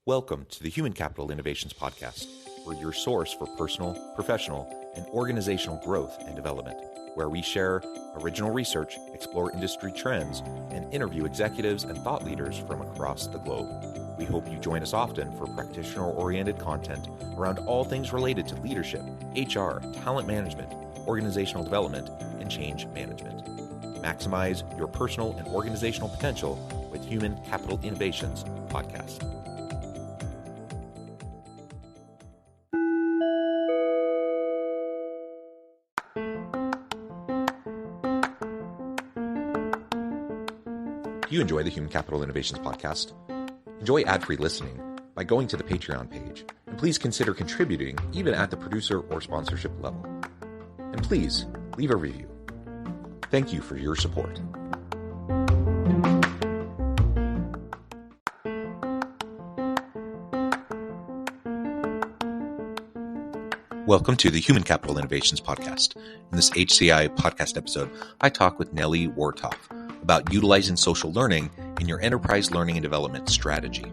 Welcome to the Human Capital Innovations Podcast. We're your source for personal, professional, and organizational growth and development, where we share original research, explore industry trends, and interview executives and thought leaders from across the globe. We hope you join us often for practitioner-oriented content around all things related to leadership, HR, talent management, organizational development, and change management. Maximize your personal and organizational potential with Human Capital Innovations Podcast. Do you enjoy the Human Capital Innovations Podcast? Enjoy ad-free listening by going to the Patreon page, and please consider contributing even at the producer or sponsorship level. And please leave a review. Thank you for your support. Welcome to the Human Capital Innovations Podcast. In this HCI podcast episode, I talk with Nellie Wartoft about utilizing social learning in your enterprise learning and development strategy.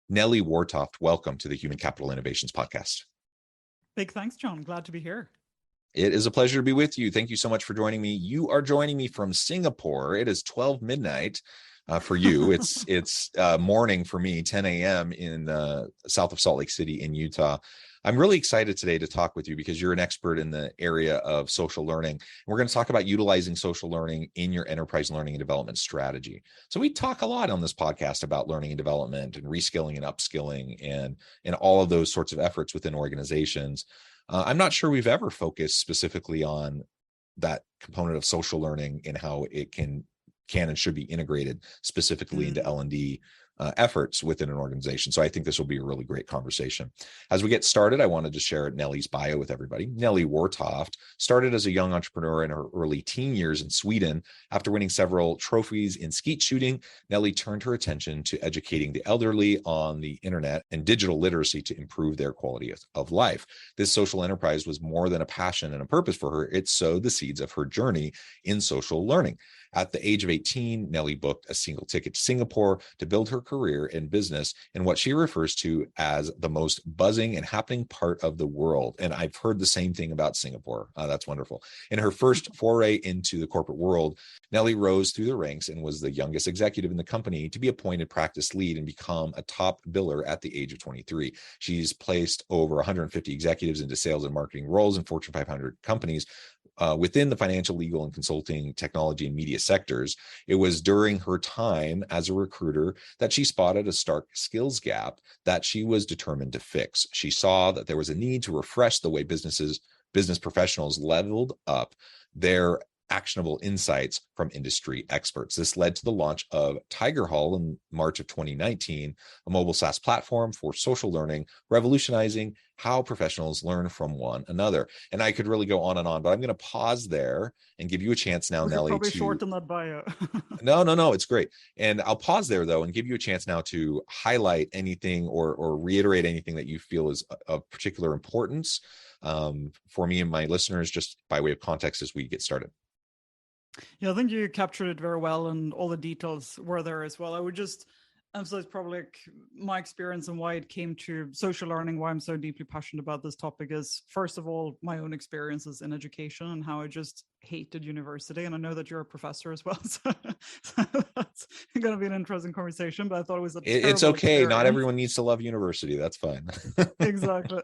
Nellie Wartoft, welcome to the Human Capital Innovations Podcast. Big thanks, John. Glad to be here. It is a pleasure to be with you. Thank you so much for joining me. You are joining me from Singapore. It is 12 midnight for you. It's morning for me, 10 a.m. in south of Salt Lake City in Utah. I'm really excited today to talk with you because you're an expert in the area of social learning. We're going to talk about utilizing social learning in your enterprise learning and development strategy. So we talk a lot on this podcast about learning and development and reskilling and upskilling and all of those sorts of efforts within organizations. I'm not sure we've ever focused specifically on that component of social learning and how it can and should be integrated specifically into L&D efforts within an organization. So I think this will be a really great conversation. As we get started, I wanted to share Nellie's bio with everybody. Nellie Wartoft started as a young entrepreneur in her early teen years in Sweden. After winning several trophies in skeet shooting, Nellie turned her attention to educating the elderly on the internet and digital literacy to improve their quality of life. This social enterprise was more than a passion and a purpose for her. It sowed the seeds of her journey in social learning. At the age of 18, Nellie booked a single ticket to Singapore to build her career in business in what she refers to as the most buzzing and happening part of the world. And I've heard the same thing about Singapore. That's wonderful. In her first foray into the corporate world, Nellie rose through the ranks and was the youngest executive in the company to be appointed practice lead and become a top biller at the age of 23. She's placed over 150 executives into sales and marketing roles in Fortune 500 companies within the financial, legal, and consulting, technology, and media sectors. It was during her time as a recruiter that she spotted a stark skills gap that she was determined to fix. She saw that there was a need to refresh the way business professionals leveled up their actionable insights from industry experts. This led to the launch of Tigerhall in March of 2019, a mobile SaaS platform for social learning, revolutionizing how professionals learn from one another. And I could really go on and on, but I'm going to pause there and give you a chance now, Nellie. Probably short in that bio. No, it's great. And I'll pause there though and give you a chance now to highlight anything or reiterate anything that you feel is of particular importance for me and my listeners, just by way of context as we get started. Yeah, I think you captured it very well, and all the details were there as well. I would just emphasize probably like my experience and why it came to social learning, why I'm so deeply passionate about this topic is, first of all, my own experiences in education and how I just hated university. And I know that you're a professor as well, so that's going to be an interesting conversation, but I thought it was it's okay. Experience. Not everyone needs to love university. That's fine. Exactly.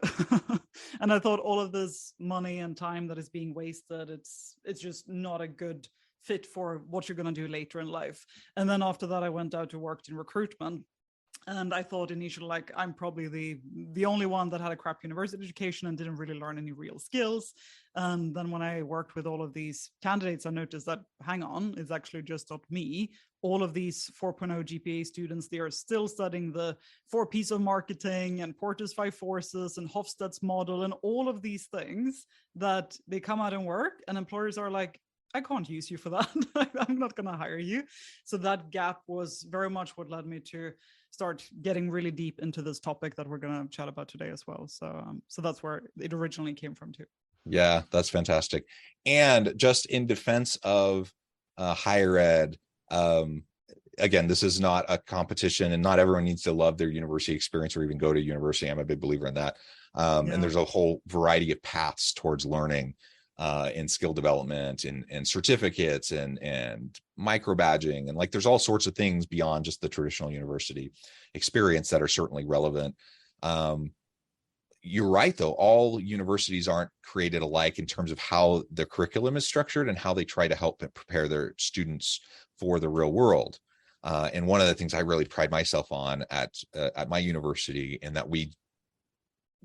And I thought all of this money and time that is being wasted, it's just not a good fit for what you're going to do later in life. And then after that, I went out to work in recruitment. And I thought initially, like, I'm probably the only one that had a crap university education and didn't really learn any real skills. And then when I worked with all of these candidates, I noticed that, hang on, it's actually just not me. All of these 4.0 GPA students, they are still studying the 4 P's of marketing and Porter's 5 forces and Hofstede's model and all of these things that they come out and work, and employers are like, I can't use you for that. I'm not going to hire you. So that gap was very much what led me to start getting really deep into this topic that we're going to chat about today as well. So that's where it originally came from too. Yeah, that's fantastic. And just in defense of higher ed, again, this is not a competition, and not everyone needs to love their university experience or even go to university. I'm a big believer in that. And there's a whole variety of paths towards learning in skill development and certificates and micro badging. And like, there's all sorts of things beyond just the traditional university experience that are certainly relevant. You're right, though. All universities aren't created alike in terms of how the curriculum is structured and how they try to help prepare their students for the real world. And one of the things I really pride myself on at my university, and that we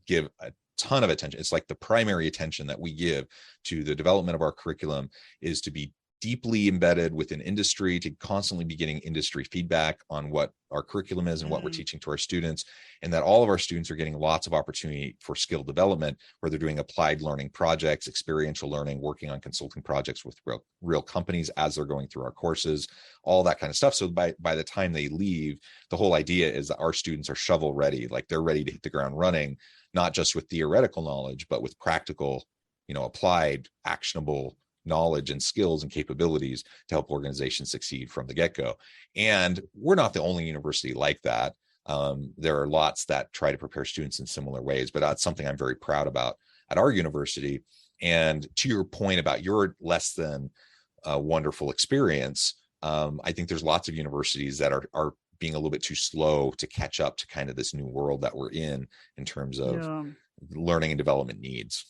give a ton of attention, it's like the primary attention that we give to the development of our curriculum, is to be deeply embedded within industry, to constantly be getting industry feedback on what our curriculum is and what we're teaching to our students, and that all of our students are getting lots of opportunity for skill development, where they're doing applied learning projects, experiential learning, working on consulting projects with real companies as they're going through our courses, all that kind of stuff. So by the time they leave, the whole idea is that our students are shovel ready, like they're ready to hit the ground running, not just with theoretical knowledge, but with practical, applied, actionable knowledge and skills and capabilities to help organizations succeed from the get-go. And we're not the only university like that. There are lots that try to prepare students in similar ways, but that's something I'm very proud about at our university. And to your point about your less than wonderful experience, I think there's lots of universities that are being a little bit too slow to catch up to kind of this new world that we're in terms of learning and development needs.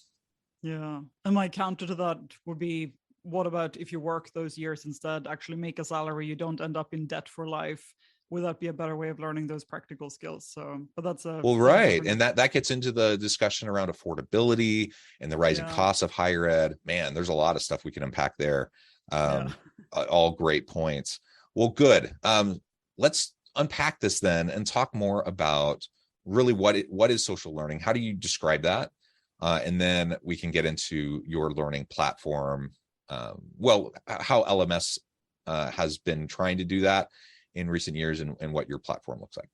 Yeah. And my counter to that would be, what about if you work those years instead, actually make a salary, you don't end up in debt for life? Would that be a better way of learning those practical skills? So, but that's right. And that gets into the discussion around affordability and the rising costs of higher ed. Man, there's a lot of stuff we can unpack there. All great points. Well, good. Let's unpack this then and talk more about really what is social learning? How do you describe that? And then we can get into your learning platform. How LMS has been trying to do that in recent years, and what your platform looks like.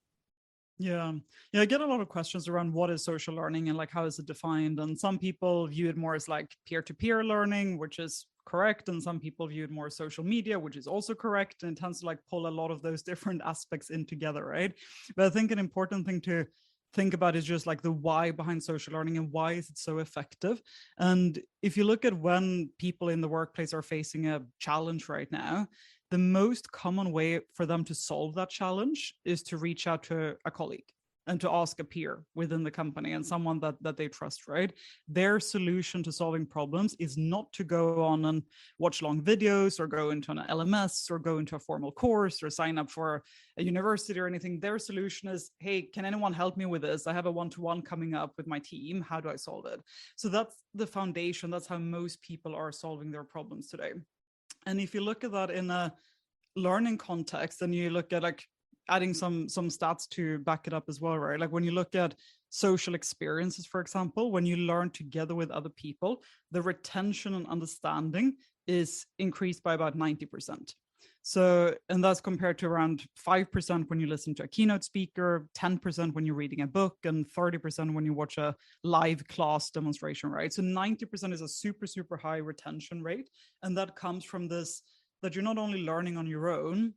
Yeah, I get a lot of questions around what is social learning and like how is it defined. And some people view it more as like peer-to-peer learning, which is correct, and some people view it more as social media, which is also correct. And it tends to like pull a lot of those different aspects in together, right? But I think an important thing to think about is just like the why behind social learning and why is it so effective. And if you look at when people in the workplace are facing a challenge right now, the most common way for them to solve that challenge is to reach out to a colleague and to ask a peer within the company and someone that they trust, right? Their solution to solving problems is not to go on and watch long videos or go into an LMS or go into a formal course or sign up for a university or anything. Their solution is, hey, can anyone help me with this? I have a one-to-one coming up with my team. How do I solve it? So that's the foundation. That's how most people are solving their problems today. And if you look at that in a learning context, and you look at like adding some stats to back it up as well, right? Like when you look at social experiences, for example, when you learn together with other people, the retention and understanding is increased by about 90%. So, and that's compared to around 5% when you listen to a keynote speaker, 10% when you're reading a book, and 30% when you watch a live class demonstration, right? So 90% is a super, super high retention rate. And that comes from this, that you're not only learning on your own,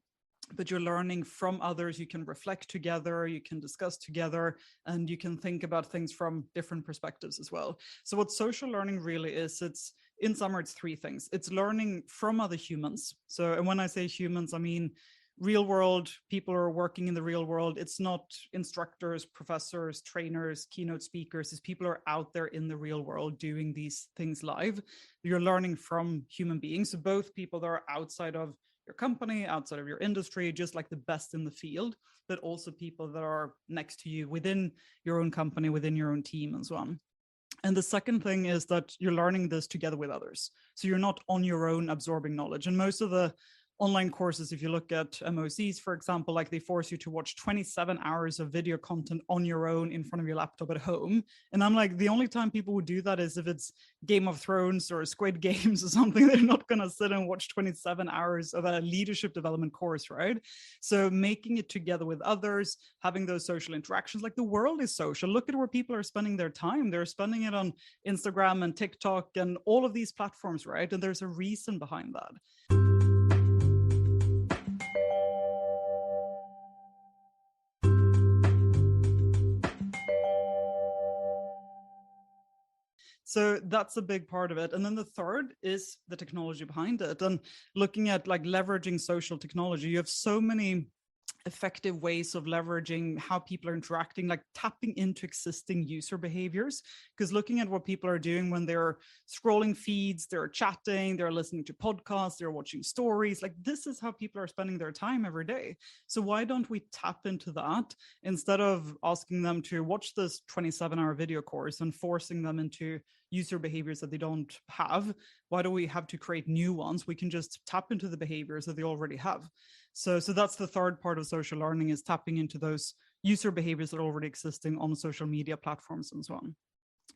but you're learning from others. You can reflect together, you can discuss together, and you can think about things from different perspectives as well. So what social learning really is, it's, in summary, it's three things. It's learning from other humans. So, and when I say humans, I mean real world people who are working in the real world. It's not instructors, professors, trainers, keynote speakers. It's people who are out there in the real world doing these things live. You're learning from human beings. So both people that are outside of your company, outside of your industry, just like the best in the field, but also people that are next to you within your own company, within your own team and so on. And the second thing is that you're learning this together with others. So you're not on your own absorbing knowledge. And most of the online courses, if you look at MOCs, for example, like they force you to watch 27 hours of video content on your own in front of your laptop at home. And I'm like, the only time people would do that is if it's Game of Thrones or Squid Games or something. They're not going to sit and watch 27 hours of a leadership development course, right? So making it together with others, having those social interactions, like the world is social. Look at where people are spending their time. They're spending it on Instagram and TikTok and all of these platforms, right? And there's a reason behind that. So that's a big part of it. And then the third is the technology behind it. And looking at like leveraging social technology, you have so many effective ways of leveraging how people are interacting, like tapping into existing user behaviors. Because looking at what people are doing when they're scrolling feeds, they're chatting, they're listening to podcasts, they're watching stories, like this is how people are spending their time every day. So why don't we tap into that instead of asking them to watch this 27-hour video course and forcing them into user behaviors that they don't have? Why do we have to create new ones? We can just tap into the behaviors that they already have. So that's the third part of social learning, is tapping into those user behaviors that are already existing on social media platforms and so on.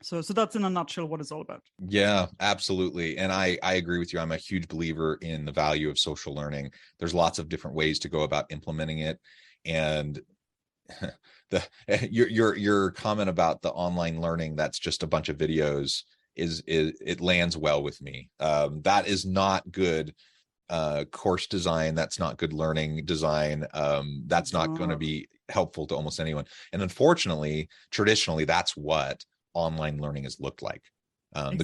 So that's in a nutshell what it's all about. Yeah, absolutely. And I agree with you. I'm a huge believer in the value of social learning. There's lots of different ways to go about implementing it. And your comment about the online learning that's just a bunch of videos is it lands well with me. That is not good course design. That's not good learning design. That's not going to be helpful to almost anyone. And unfortunately, traditionally, that's what online learning has looked like. Exactly.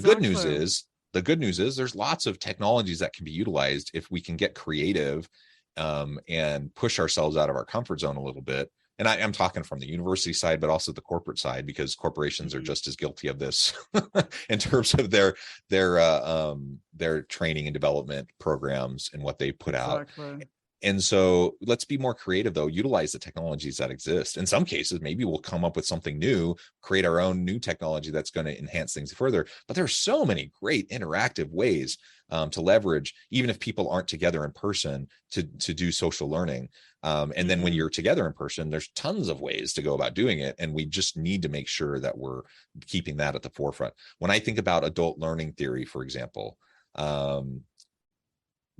The good news is there's lots of technologies that can be utilized if we can get creative and push ourselves out of our comfort zone a little bit. And I'm talking from the university side, but also the corporate side, because corporations are just as guilty of this in terms of their training and development programs and what they put out. Exactly. And so let's be more creative, though. Utilize the technologies that exist. In some cases, maybe we'll come up with something new, create our own new technology that's going to enhance things further. But there's so many great interactive ways to leverage, even if people aren't together in person, to do social learning. And then when you're together in person, there's tons of ways to go about doing it. And we just need to make sure that we're keeping that at the forefront. When I think about adult learning theory, for example,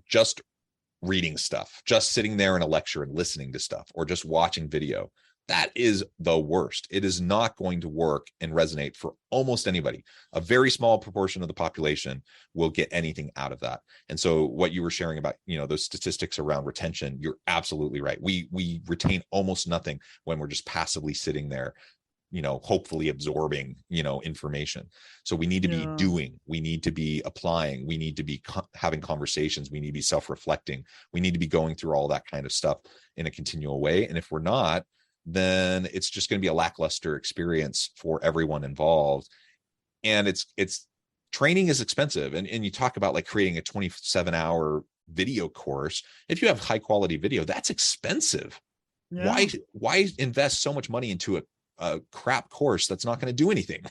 just reading stuff, just sitting there in a lecture and listening to stuff, or just watching video, that is the worst. It is not going to work and resonate for almost anybody. A very small proportion of the population will get anything out of that. And so what you were sharing about, those statistics around retention, you're absolutely right. We retain almost nothing when we're just passively sitting there, hopefully absorbing, information. So we need to be doing, we need to be applying, we need to be having conversations, we need to be self-reflecting, we need to be going through all that kind of stuff in a continual way. And if we're not, then it's just going to be a lackluster experience for everyone involved. And it's training is expensive. And you talk about like creating a 27-hour video course. If you have high quality video, that's expensive. Yeah. Why invest so much money into a crap course that's not going to do anything?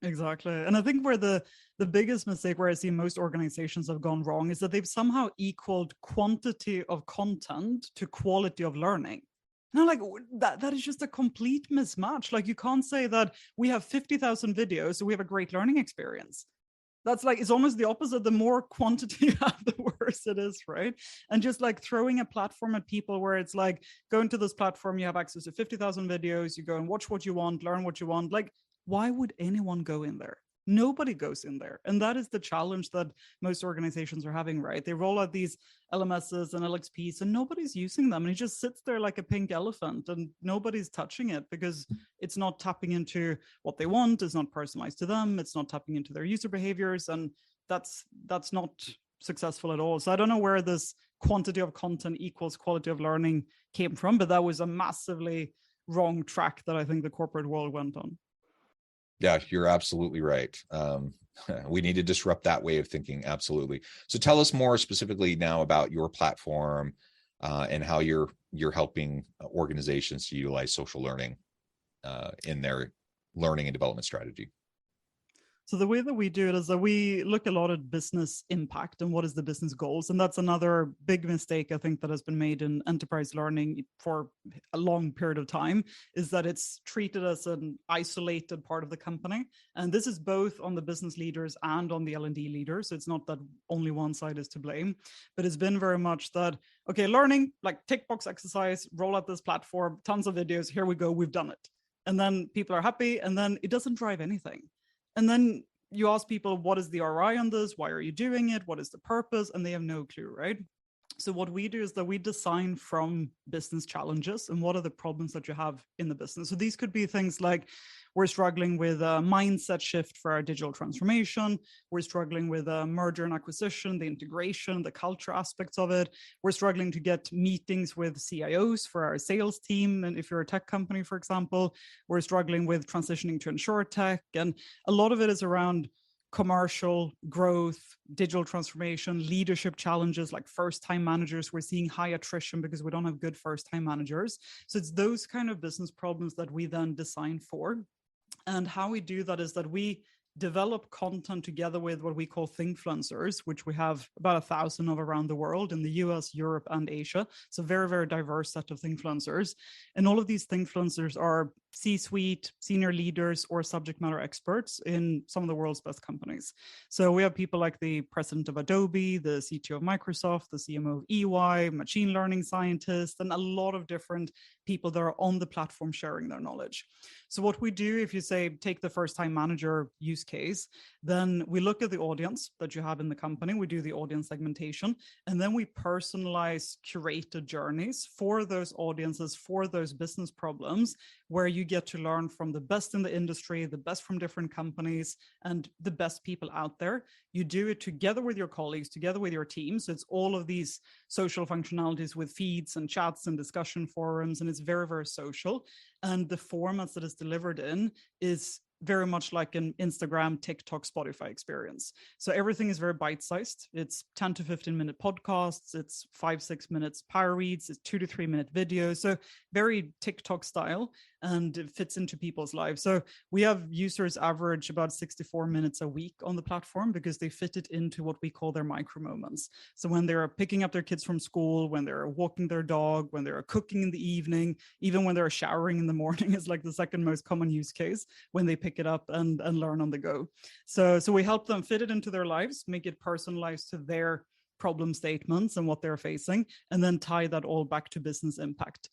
Exactly. And I think where the biggest mistake where I see most organizations have gone wrong is that they've somehow equaled quantity of content to quality of learning. And I'm like, that is just a complete mismatch. Like, you can't say that we have 50,000 videos, so we have a great learning experience. That's like, it's almost the opposite. The more quantity you have, the worse it is, right? And just like throwing a platform at people where it's like, go into this platform, you have access to 50,000 videos, you go and watch what you want, learn what you want. Like, why would anyone go in there? Nobody goes in there. And that is the challenge that most organizations are having, right? They roll out these LMSs and LXPs and nobody's using them. And it just sits there like a pink elephant and nobody's touching it because it's not tapping into what they want. It's not personalized to them. It's not tapping into their user behaviors. And that's not successful at all. So I don't know where this quantity of content equals quality of learning came from, but that was a massively wrong track that I think the corporate world went on. Yeah, you're absolutely right. We need to disrupt that way of thinking. Absolutely. So tell us more specifically now about your platform and how you're helping organizations to utilize social learning in their learning and development strategy. So the way that we do it is that we look a lot at business impact and what is the business goals. And that's another big mistake I think that has been made in enterprise learning for a long period of time, is that it's treated as an isolated part of the company. And this is both on the business leaders and on the L&D leaders. So it's not that only one side is to blame, but it's been very much that, okay, learning, like tick box exercise, roll out this platform, tons of videos, here we go, we've done it. And then people are happy, and then it doesn't drive anything. And then you ask people, what is the ROI on this? Why are you doing it? What is the purpose? And they have no clue, right? So what we do is that we design from business challenges and what are the problems that you have in the business. So these could be things like, we're struggling with a mindset shift for our digital transformation. We're struggling with a merger and acquisition, the integration, the culture aspects of it. We're struggling to get meetings with CIOs for our sales team. And if you're a tech company, for example, we're struggling with transitioning to insurtech. And a lot of it is around commercial growth, digital transformation, leadership challenges like first-time managers. We're seeing high attrition because we don't have good first-time managers. So it's those kind of business problems that we then design for. And how we do that is that we develop content together with what we call thinkfluencers, which we have about 1,000 of around the world in the US, Europe, and Asia. So very, very diverse set of thinkfluencers. And all of these thinkfluencers are C-suite, senior leaders, or subject matter experts in some of the world's best companies. So we have people like the president of Adobe, the CTO of Microsoft, the CMO of EY, machine learning scientists, and a lot of different people that are on the platform sharing their knowledge. So what we do, if you say, take the first-time manager use case, then we look at the audience that you have in the company, we do the audience segmentation, and then we personalize curated journeys for those audiences, for those business problems, where you get to learn from the best in the industry, the best from different companies, and the best people out there. You do it together with your colleagues, together with your team. So it's all of these social functionalities with feeds and chats and discussion forums, and it's very, very social. And the formats that it's delivered in is very much like an Instagram, TikTok, Spotify experience. So everything is very bite-sized. It's 10 to 15 minute podcasts. It's 5-6 minutes power reads. It's 2 to 3 minute videos. So very TikTok style, and it fits into people's lives. So we have users average about 64 minutes a week on the platform because they fit it into what we call their micro moments. So when they're picking up their kids from school, when they're walking their dog, when they're cooking in the evening, even when they're showering in the morning is like the second most common use case, when they pick it up and learn on the go. So we help them fit it into their lives, make it personalized to their problem statements and what they're facing, and then tie that all back to business impact.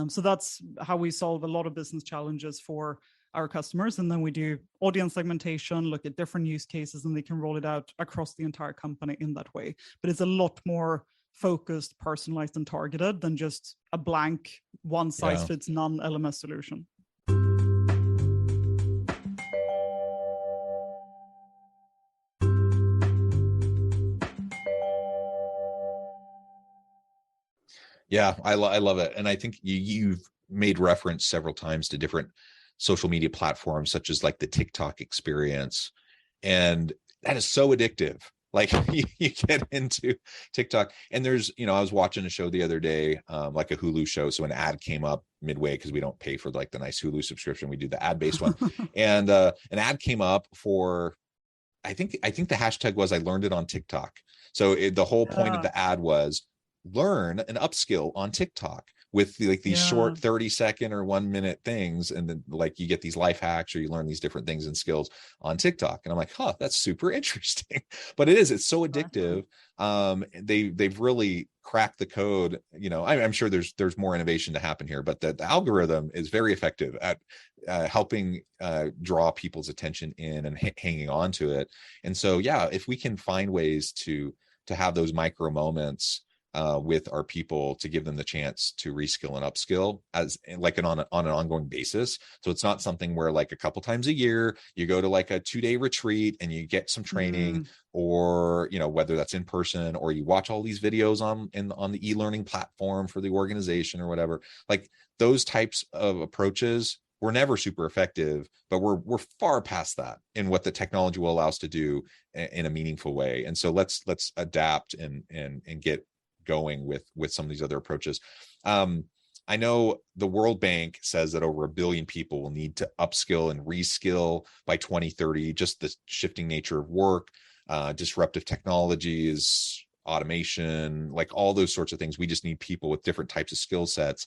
So that's how we solve a lot of business challenges for our customers. And then we do audience segmentation, look at different use cases, and they can roll it out across the entire company in that way. But it's a lot more focused, personalized, and targeted than just a blank one size fits none LMS solution. Yeah, I love it. And I think you've made reference several times to different social media platforms, such as like the TikTok experience. And that is so addictive. Like you get into TikTok and there's, I was watching a show the other day, like a Hulu show. So an ad came up midway because we don't pay for like the nice Hulu subscription. We do the ad-based one. And an ad came up for, I think the hashtag was, I learned it on TikTok. So the whole point of the ad was, learn an upskill on TikTok with these short 30-second or 1-minute things. And then like you get these life hacks or you learn these different things and skills on TikTok. And I'm like, that's super interesting. But it's so addictive. They've really cracked the code. I'm sure there's more innovation to happen here, but the algorithm is very effective at helping draw people's attention in and hanging on to it. And so, if we can find ways to have those micro moments with our people to give them the chance to reskill and upskill as like on an ongoing basis. So it's not something where like a couple times a year you go to like a 2-day retreat and you get some training, or whether that's in person or you watch all these videos on the e-learning platform for the organization or whatever. Like those types of approaches were never super effective, but we're far past that in what the technology will allow us to do in a meaningful way. And so let's adapt and get going with some of these other approaches. I know the World Bank says that over 1 billion people will need to upskill and reskill by 2030, just the shifting nature of work, disruptive technologies, automation, like all those sorts of things. We just need people with different types of skill sets.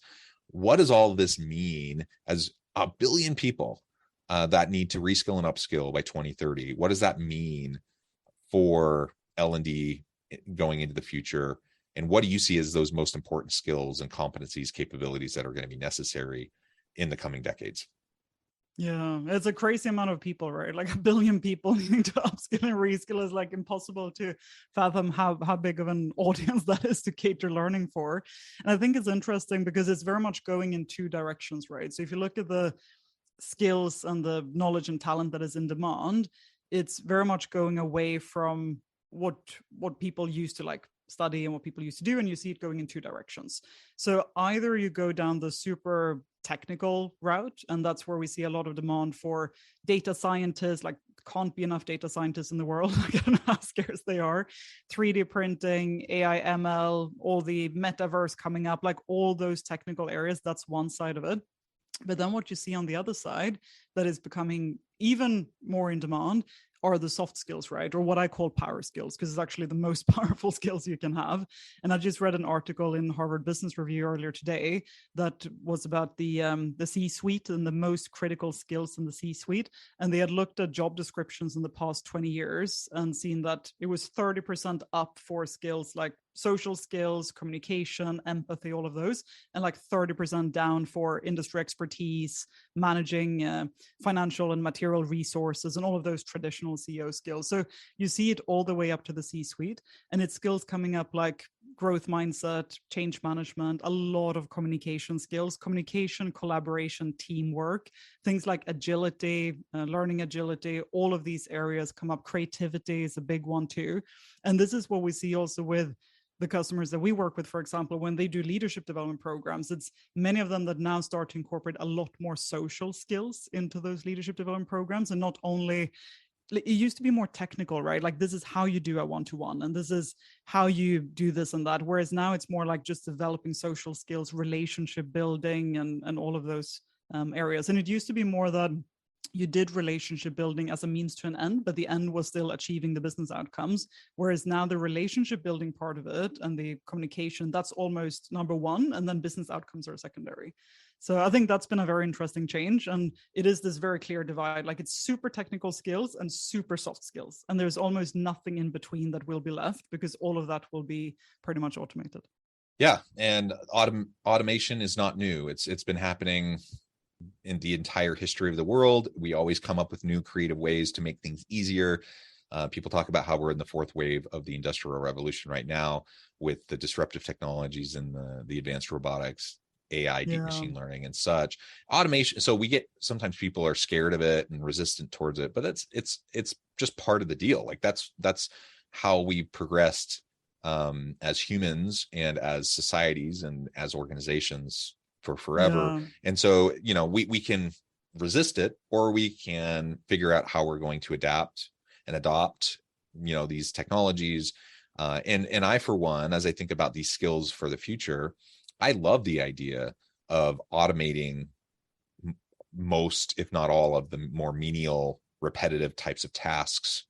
What does all of this mean as 1 billion people that need to reskill and upskill by 2030? What does that mean for L&D going into the future? And what do you see as those most important skills and competencies, capabilities that are going to be necessary in the coming decades? Yeah, it's a crazy amount of people, right? Like 1 billion people needing to upskill and reskill is like impossible to fathom how big of an audience that is to cater learning for. And I think it's interesting because it's very much going in two directions, right? So if you look at the skills and the knowledge and talent that is in demand, it's very much going away from what people used to like study and what people used to do, and you see it going in two directions. So either you go down the super technical route, and that's where we see a lot of demand for data scientists. Like, can't be enough data scientists in the world. I don't know how scarce they are. 3D printing, AI, ML, all the metaverse coming up, like all those technical areas, that's one side of it. But then what you see on the other side that is becoming even more in demand are the soft skills, right? Or what I call power skills, because it's actually the most powerful skills you can have. And I just read an article in Harvard Business Review earlier today that was about the C-suite and the most critical skills in the C-suite. And they had looked at job descriptions in the past 20 years and seen that it was 30% up for skills like social skills, communication, empathy, all of those, and like 30% down for industry expertise, managing financial and material resources, and all of those traditional CEO skills. So you see it all the way up to the C-suite, and it's skills coming up like growth mindset, change management, a lot of communication skills, communication, collaboration, teamwork, things like agility, learning agility, all of these areas come up. Creativity is a big one too. And this is what we see also with the customers that we work with, for example, when they do leadership development programs, it's many of them that now start to incorporate a lot more social skills into those leadership development programs. And not only, it used to be more technical, right? Like, this is how you do a one-to-one, and this is how you do this and that. Whereas now it's more like just developing social skills, relationship building, and all of those areas. And it used to be more that you did relationship building as a means to an end, but the end was still achieving the business outcomes. Whereas now the relationship building part of it and the communication, that's almost number one, and then business outcomes are secondary. So I think that's been a very interesting change. And it is this very clear divide. Like, it's super technical skills and super soft skills. And there's almost nothing in between that will be left, because all of that will be pretty much automated. Yeah. And automation is not new. It's been happening in the entire history of the world. We always come up with new creative ways to make things easier. People talk about how we're in the fourth wave of the industrial revolution right now with the disruptive technologies and the advanced robotics, AI, deep machine learning, and such. Automation. So we get, sometimes people are scared of it and resistant towards it, but it's just part of the deal. Like, that's how we progressed as humans and as societies and as organizations for forever. And so, we can resist it, or we can figure out how we're going to adapt and adopt, these technologies. And I, for one, as I think about these skills for the future, I love the idea of automating most, if not all, of the more menial, repetitive types of tasks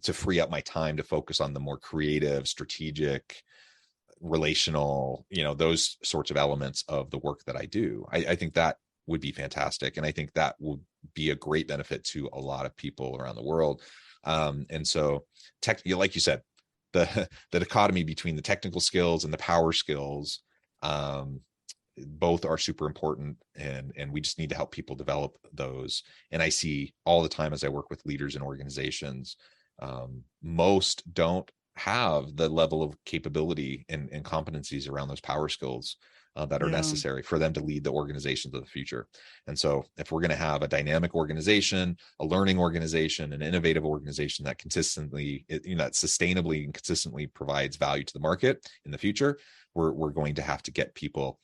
to free up my time to focus on the more creative, strategic, relational, those sorts of elements of the work that I do. I think that would be fantastic. And I think that would be a great benefit to a lot of people around the world. And so like you said, the dichotomy between the technical skills and the power skills, both are super important, and we just need to help people develop those. And I see all the time as I work with leaders and organizations, most don't have the level of capability and competencies around those power skills that are necessary for them to lead the organizations of the future. And so if we're going to have a dynamic organization, a learning organization, an innovative organization that consistently, that sustainably and consistently provides value to the market in the future, we're going to have to get people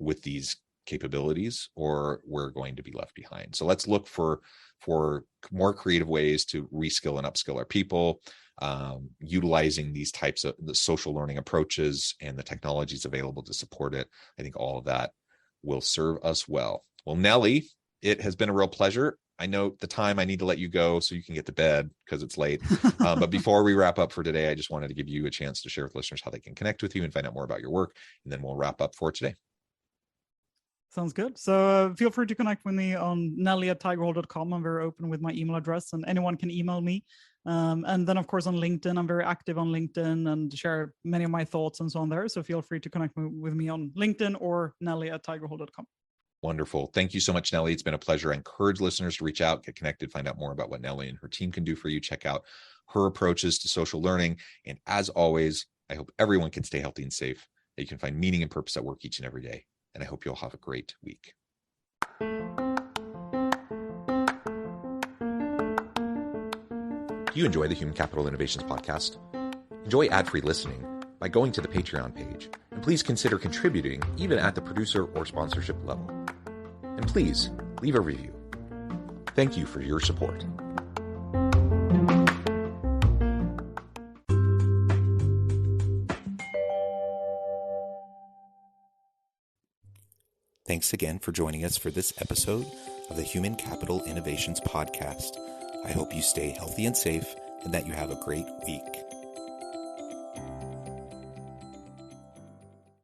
with these capabilities, or we're going to be left behind. So let's look for more creative ways to reskill and upskill our people, utilizing these types of the social learning approaches and the technologies available to support it. I think all of that will serve us well. Well, Nellie, it has been a real pleasure. I know the time, I need to let you go so you can get to bed because it's late. But before we wrap up for today, I just wanted to give you a chance to share with listeners how they can connect with you and find out more about your work. And then we'll wrap up for today. Sounds good. So feel free to connect with me on nellie@tigerhall.com. I'm very open with my email address, and anyone can email me. And then, of course, on LinkedIn, I'm very active on LinkedIn and share many of my thoughts and so on there. So feel free to connect with me on LinkedIn or nellie@tigerhall.com. Wonderful. Thank you so much, Nellie. It's been a pleasure. I encourage listeners to reach out, get connected, find out more about what Nellie and her team can do for you. Check out her approaches to social learning. And as always, I hope everyone can stay healthy and safe, that you can find meaning and purpose at work each and every day. And I hope you'll have a great week. Do you enjoy the Human Capital Innovations podcast? Enjoy ad-free listening by going to the Patreon page. And please consider contributing even at the producer or sponsorship level. And please leave a review. Thank you for your support. Thanks again for joining us for this episode of the Human Capital Innovations podcast. I hope you stay healthy and safe and that you have a great week.